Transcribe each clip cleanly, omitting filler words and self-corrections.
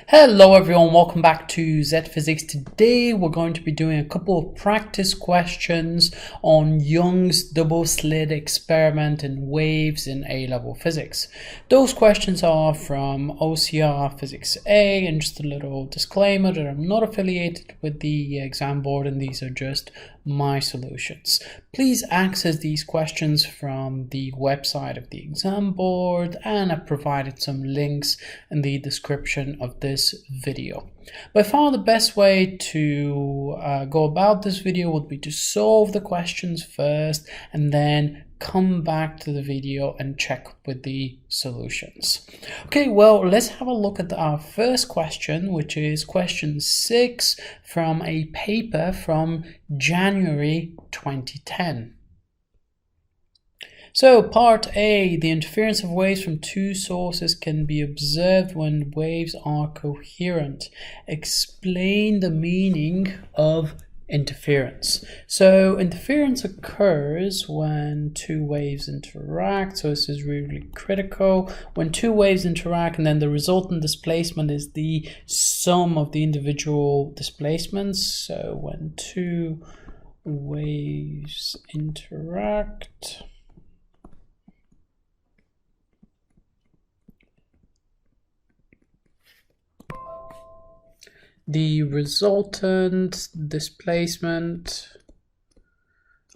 Hello everyone, welcome back to Z Physics. Today we're going to be doing a couple of practice questions on Young's double slit experiment and waves in A-level physics. Those questions are from OCR Physics A, and just a little disclaimer that I'm not affiliated with the exam board and these are just my solutions. Please access these questions from the website of the exam board, and I've provided some links in the description of this video. By far the best way to go about this video would be to solve the questions first and then come back to the video and check with the solutions. Okay, well, let's have a look at our first question, which is question 6 from a paper from January 2010. So part A, the interference of waves from two sources can be observed when waves are coherent. Explain the meaning of interference. So interference occurs when two waves interact. So this is really critical. When two waves interact and then the resultant displacement is the sum of the individual displacements. So when two waves interact, the resultant displacement,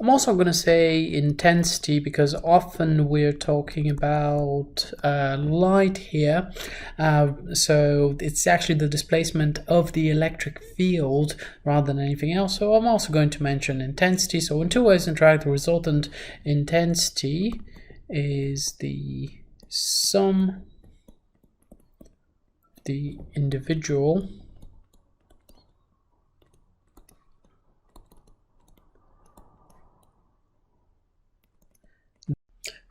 I'm also going to say intensity because often we're talking about light here. So it's actually the displacement of the electric field rather than anything else. So I'm also going to mention intensity. So when two waves interact, the resultant intensity is the sum of the individual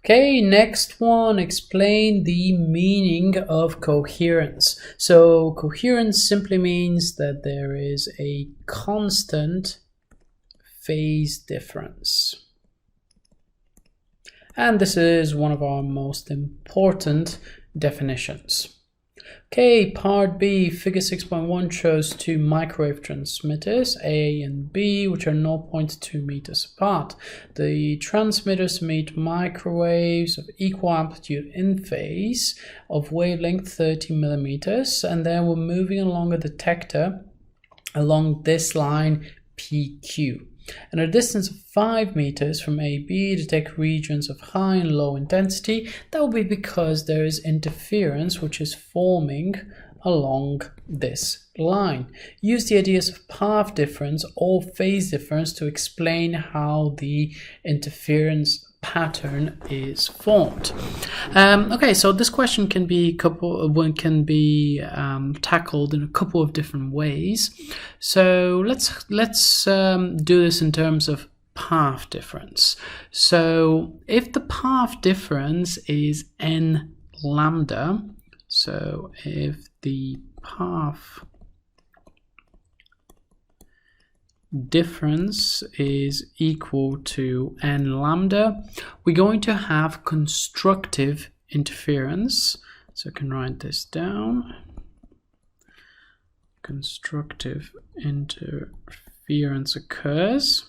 Okay, next one, explain the meaning of coherence. So coherence simply means that there is a constant phase difference. And this is one of our most important definitions. Okay, part B, figure 6.1 shows two microwave transmitters, A and B, which are 0.2 meters apart. The transmitters emit microwaves of equal amplitude in phase of wavelength 30 millimeters, and then we're moving along a detector along this line PQ. And at a distance of 5 meters from AB, detect regions of high and low intensity. That will be because there is interference which is forming along this line. Use the ideas of path difference or phase difference to explain how the interference pattern is formed. Okay, so this question can be tackled in a couple of different ways. So let's do this in terms of path difference. So if the path difference is n lambda, so if the path difference is equal to n lambda, we're going to have constructive interference. So I can write this down. Constructive interference occurs.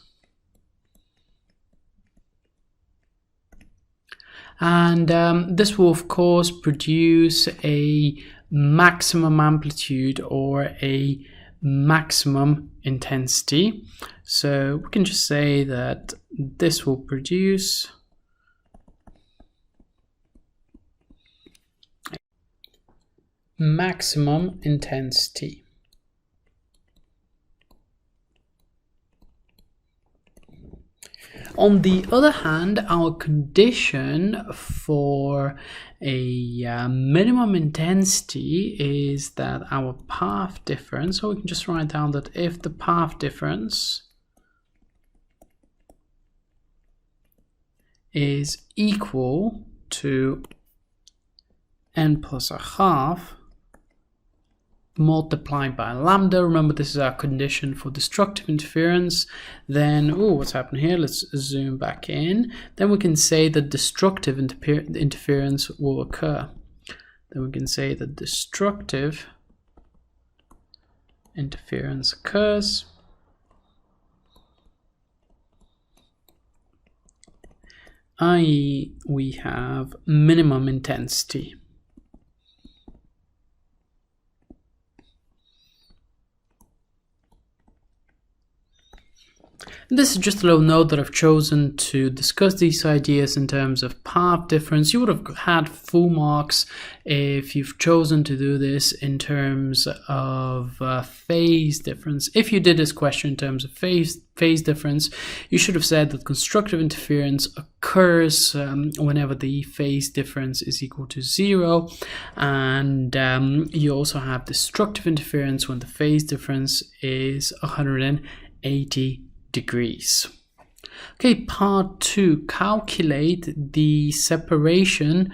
And this will of course produce a maximum amplitude or a maximum intensity. So we can just say that this will produce maximum intensity. On the other hand, our condition for a minimum intensity is that our path difference, so we can just write down that if the path difference is equal to n plus a half multiplied by lambda, remember this is our condition for destructive interference, then what's happening here, let's zoom back in, then we can say that destructive interference will occur. Then we can say that destructive interference occurs, i.e. we have minimum intensity. This is just a little note that I've chosen to discuss these ideas in terms of path difference. You would have had full marks if you've chosen to do this in terms of phase difference. If you did this question in terms of phase difference, you should have said that constructive interference occurs whenever the phase difference is equal to 0, and you also have destructive interference when the phase difference is 180 degrees. Okay, part 2, calculate the separation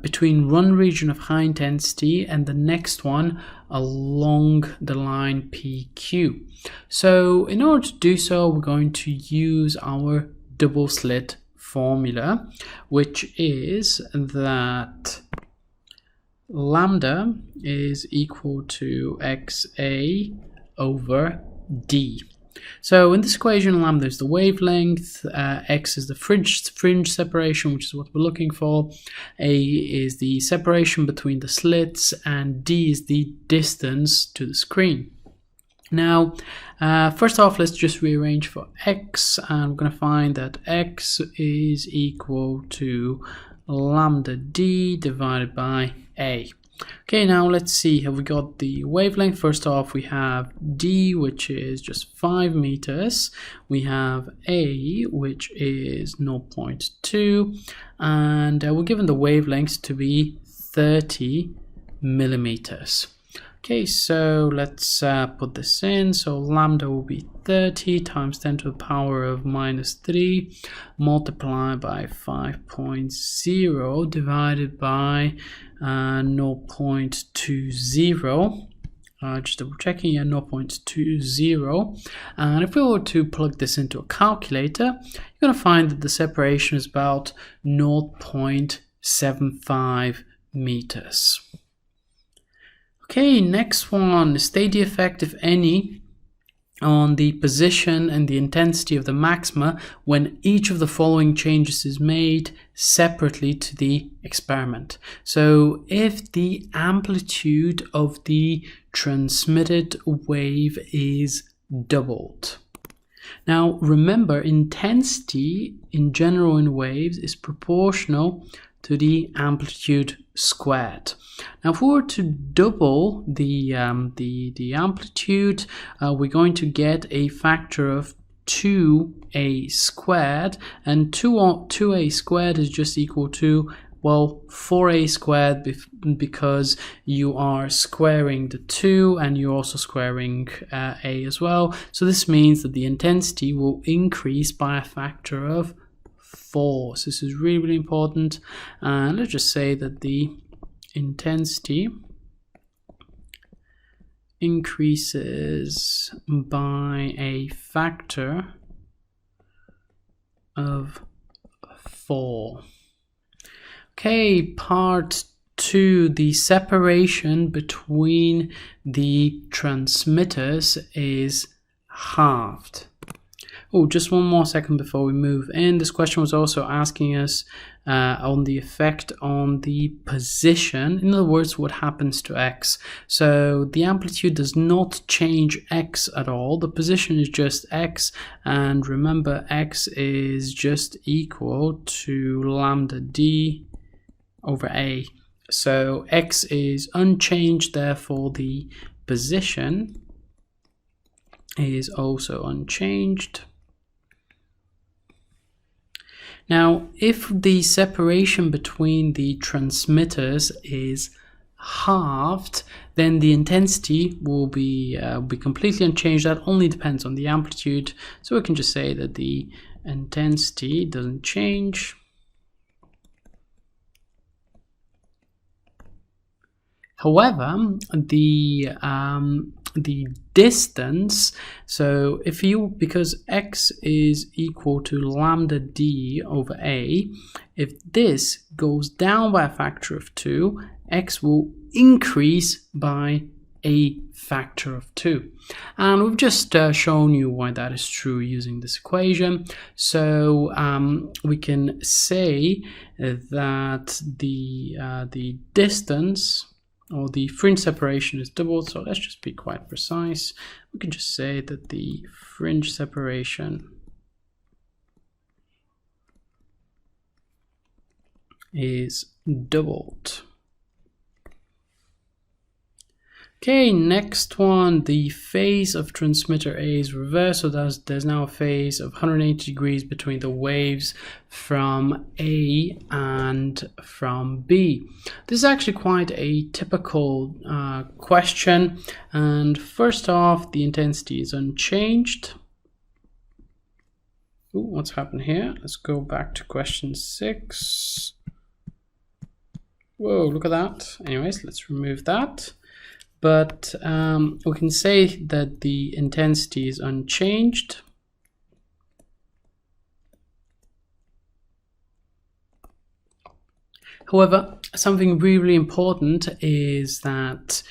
between one region of high intensity and the next one along the line PQ. So in order to do so, we're going to use our double slit formula, which is that lambda is equal to XA over D. So in this equation, lambda is the wavelength, x is the fringe separation, which is what we're looking for, a is the separation between the slits, and d is the distance to the screen. Now, first off, let's just rearrange for x, and we're going to find that x is equal to lambda d divided by a. Okay, now let's see, have we got the wavelength? First off, we have D, which is just 5 meters. We have A, which is 0.2, and we're given the wavelength to be 30 millimeters. Okay, so let's put this in. So lambda will be 30 times 10 to the power of minus 3 multiplied by 5.0 divided by 0.20. Just double checking here, 0.20. And if we were to plug this into a calculator, you're going to find that the separation is about 0.75 meters. Okay, next one, state the effect, if any, on the position and the intensity of the maxima when each of the following changes is made separately to the experiment. So if the amplitude of the transmitted wave is doubled. Now remember, intensity in general in waves is proportional to the amplitude squared. Now if we were to double the amplitude, we're going to get a factor of 2a squared, and 2a squared is just equal to, well, 4a squared, because you are squaring the 2 and you're also squaring a as well. So this means that the intensity will increase by a factor of 4. So this is really, really important. And let's just say that the intensity increases by a factor of 4. Okay, part 2, the separation between the transmitters is halved. Oh, just one more second before we move in. This question was also asking us on the effect on the position. In other words, what happens to x. So the amplitude does not change x at all. The position is just x. And remember, x is just equal to lambda d over a. So x is unchanged, therefore the position is also unchanged. Now, if the separation between the transmitters is halved, then the intensity will be completely unchanged. That only depends on the amplitude. So we can just say that the intensity doesn't change. However, the distance, so if you, because x is equal to lambda d over a, if this goes down by a factor of 2, x will increase by a factor of 2. And we've just shown you why that is true using this equation. So we can say that the distance or the fringe separation is doubled. So let's just be quite precise. We can just say that the fringe separation is doubled. Okay, next one, the phase of transmitter A is reversed, so there's now a phase of 180 degrees between the waves from A and from B. This is actually quite a typical question, and first off, the intensity is unchanged. Ooh, what's happened here? Let's go back to question 6. Whoa, look at that. Anyways, let's remove that. But we can say that the intensity is unchanged. However, something really important is that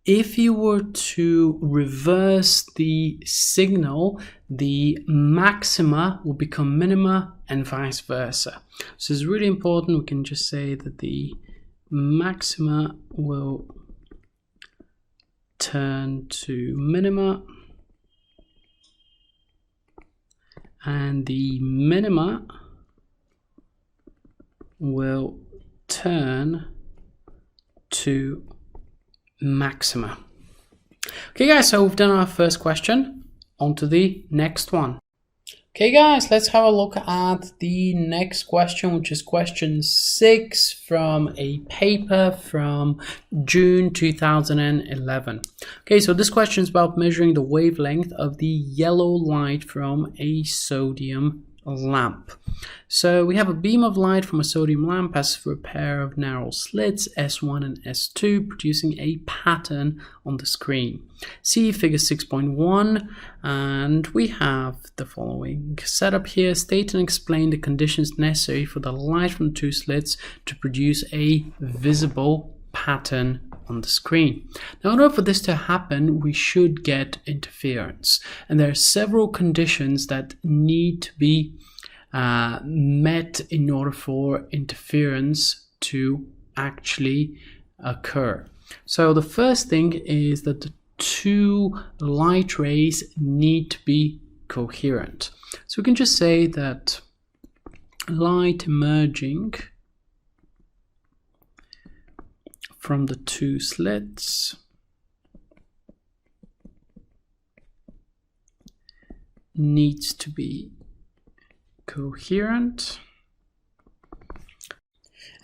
if you were to reverse the signal, the maxima will become minima and vice versa. So it's really important. We can just say that the maxima will turn to minima and the minima will turn to maxima. Okay guys, so we've done our first question. On to the next one. Okay guys, let's have a look at the next question, which is question 6 from a paper from June 2011. Okay, so this question is about measuring the wavelength of the yellow light from a sodium lamp. So we have a beam of light from a sodium lamp passes through a pair of narrow slits S1 and S2, producing a pattern on the screen. See figure 6.1, and we have the following setup here. State and explain the conditions necessary for the light from the two slits to produce a visible pattern on the screen. Now, in order for this to happen, we should get interference, and there are several conditions that need to be met in order for interference to actually occur. So the first thing is that the two light rays need to be coherent. So we can just say that light emerging from the two slits needs to be coherent.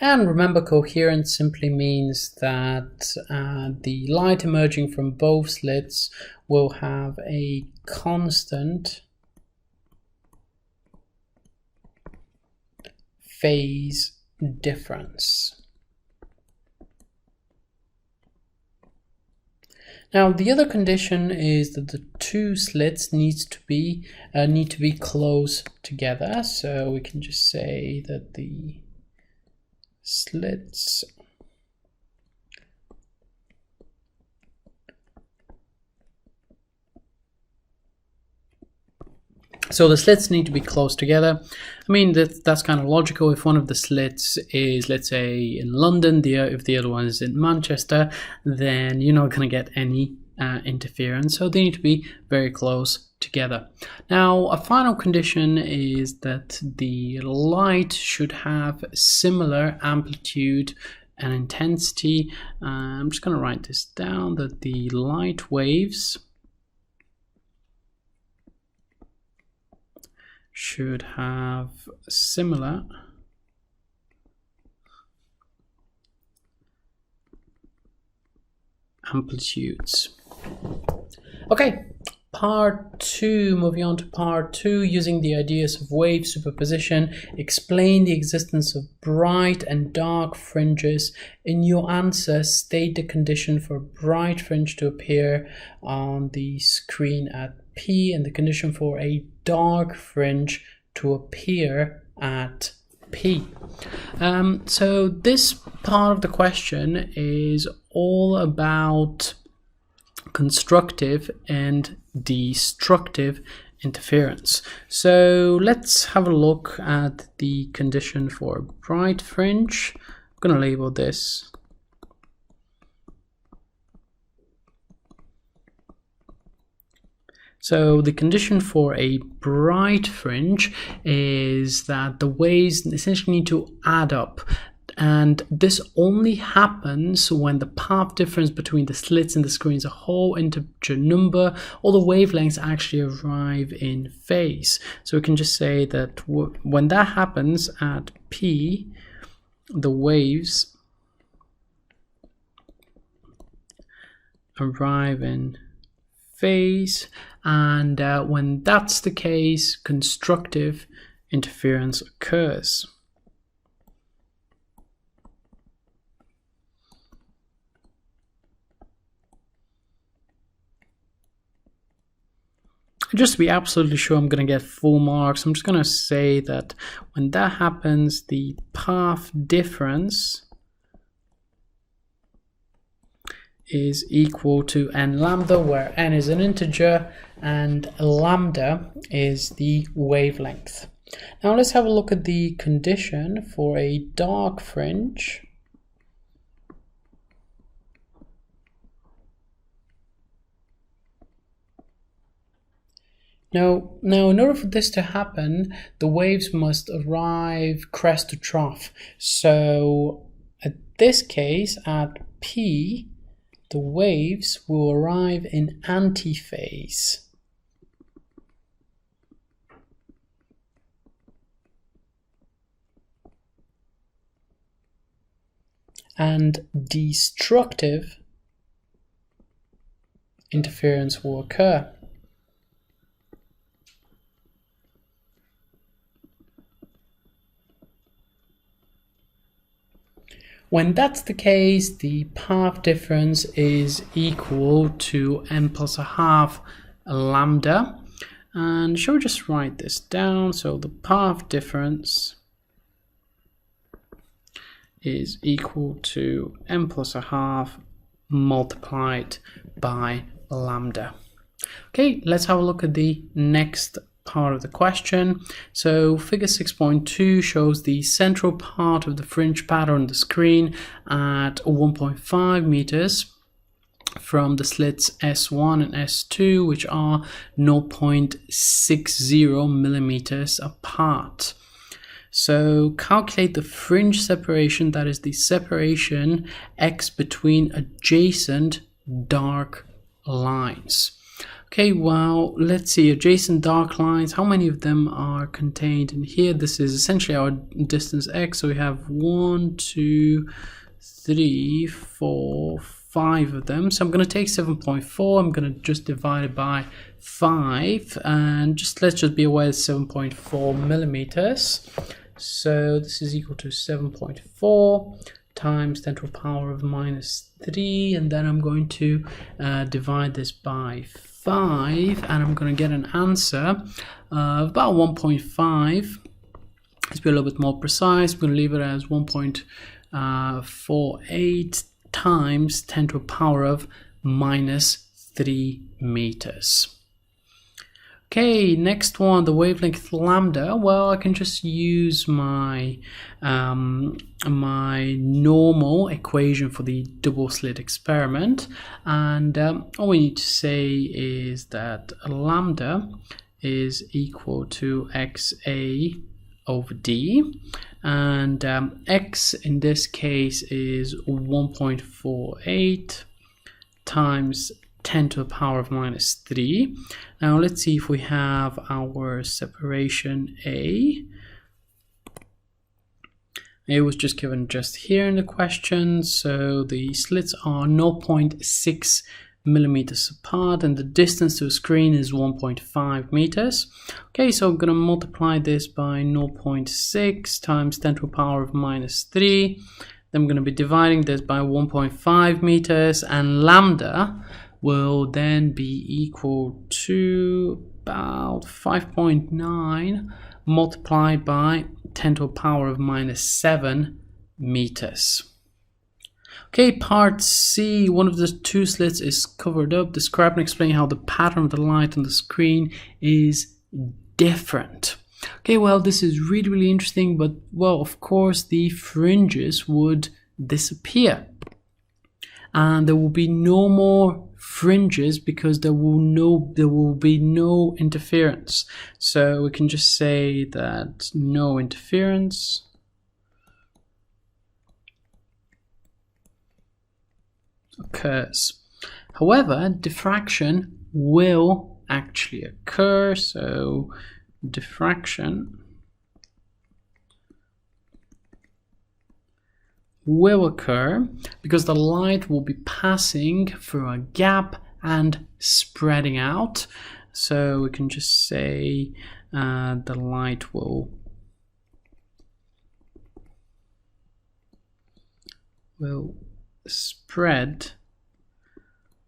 And remember, coherent simply means that the light emerging from both slits will have a constant phase difference. Now, the other condition is that the two slits need to be close together. So we can just say that the slits need to be close together. I mean, that's kind of logical. If one of the slits is, let's say, in London, if the other one is in Manchester, then you're not going to get any interference. So they need to be very close together. Now, a final condition is that the light should have similar amplitude and intensity. I'm just going to write this down, that the light waves should have similar amplitudes. Okay, part 2, moving on to part 2, using the ideas of wave superposition, explain the existence of bright and dark fringes. In your answer, state the condition for a bright fringe to appear on the screen at P and the condition for a dark fringe to appear at P. So this part of the question is all about constructive and destructive interference. So let's have a look at the condition for a bright fringe. I'm going to label this So the condition for a bright fringe is that the waves essentially need to add up, and this only happens when the path difference between the slits and the screen is a whole integer number, or the wavelengths actually arrive in phase. So we can just say that when that happens at P, the waves arrive in phase, and when that's the case, constructive interference occurs. Just to be absolutely sure I'm going to get full marks, I'm just going to say that when that happens, the path difference is equal to n lambda, where n is an integer and lambda is the wavelength. Now let's have a look at the condition for a dark fringe. Now, in order for this to happen, the waves must arrive crest to trough. So at this case, at P, the waves will arrive in antiphase. And destructive interference will occur. When that's the case, the path difference is equal to n plus a half lambda. And shall we just write this down? So the path difference is equal to n plus a half multiplied by lambda. Okay, let's have a look at the next part of the question. So figure 6.2 shows the central part of the fringe pattern on the screen at 1.5 meters from the slits S1 and S2, which are 0.60 millimeters apart. So calculate the fringe separation, that is the separation x between adjacent dark lines. Okay, well, let's see, adjacent dark lines, how many of them are contained in here? This is essentially our distance x, so we have 1, 2, 3, 4, 5 of them. So I'm going to take 7.4, I'm going to just divide it by 5, and let's just be aware it's 7.4 millimeters. So this is equal to 7.4 times 10 to the power of minus 3, and then I'm going to divide this by 5, and I'm going to get an answer of about 1.5. Let's be a little bit more precise. I'm going to leave it as 1.48 times 10 to the power of minus 3 meters. Okay, next one, the wavelength lambda. Well, I can just use my my normal equation for the double slit experiment, and all we need to say is that lambda is equal to xa over d, and x in this case is 1.48 times 10 to the power of minus 3. Now let's see if we have our separation A. It was just given just here in the question. So the slits are 0.6 millimeters apart, and the distance to the screen is 1.5 meters. Okay, so I'm going to multiply this by 0.6 times 10 to the power of minus 3. Then I'm going to be dividing this by 1.5 meters, and lambda will then be equal to about 5.9 multiplied by 10 to the power of minus 7 meters. Okay, part C, one of the two slits is covered up. Describe and explain how the pattern of the light on the screen is different. Okay, well, this is really interesting, but, well, of course, the fringes would disappear. And there will be no more fringes because there will be no interference. So we can just say that no interference occurs. However, diffraction will actually occur. So diffraction will occur because the light will be passing through a gap and spreading out. So we can just say the light will spread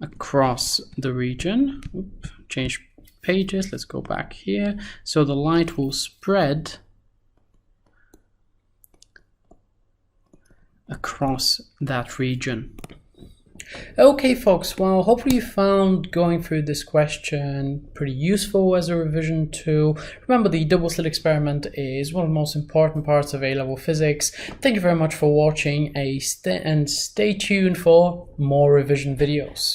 across the region. Oops, change pages, let's go back here. So the light will spread across that region. Okay folks, well, hopefully you found going through this question pretty useful as a revision tool. Remember, the double slit experiment is one of the most important parts of A-level physics. Thank you very much for watching and stay tuned for more revision videos.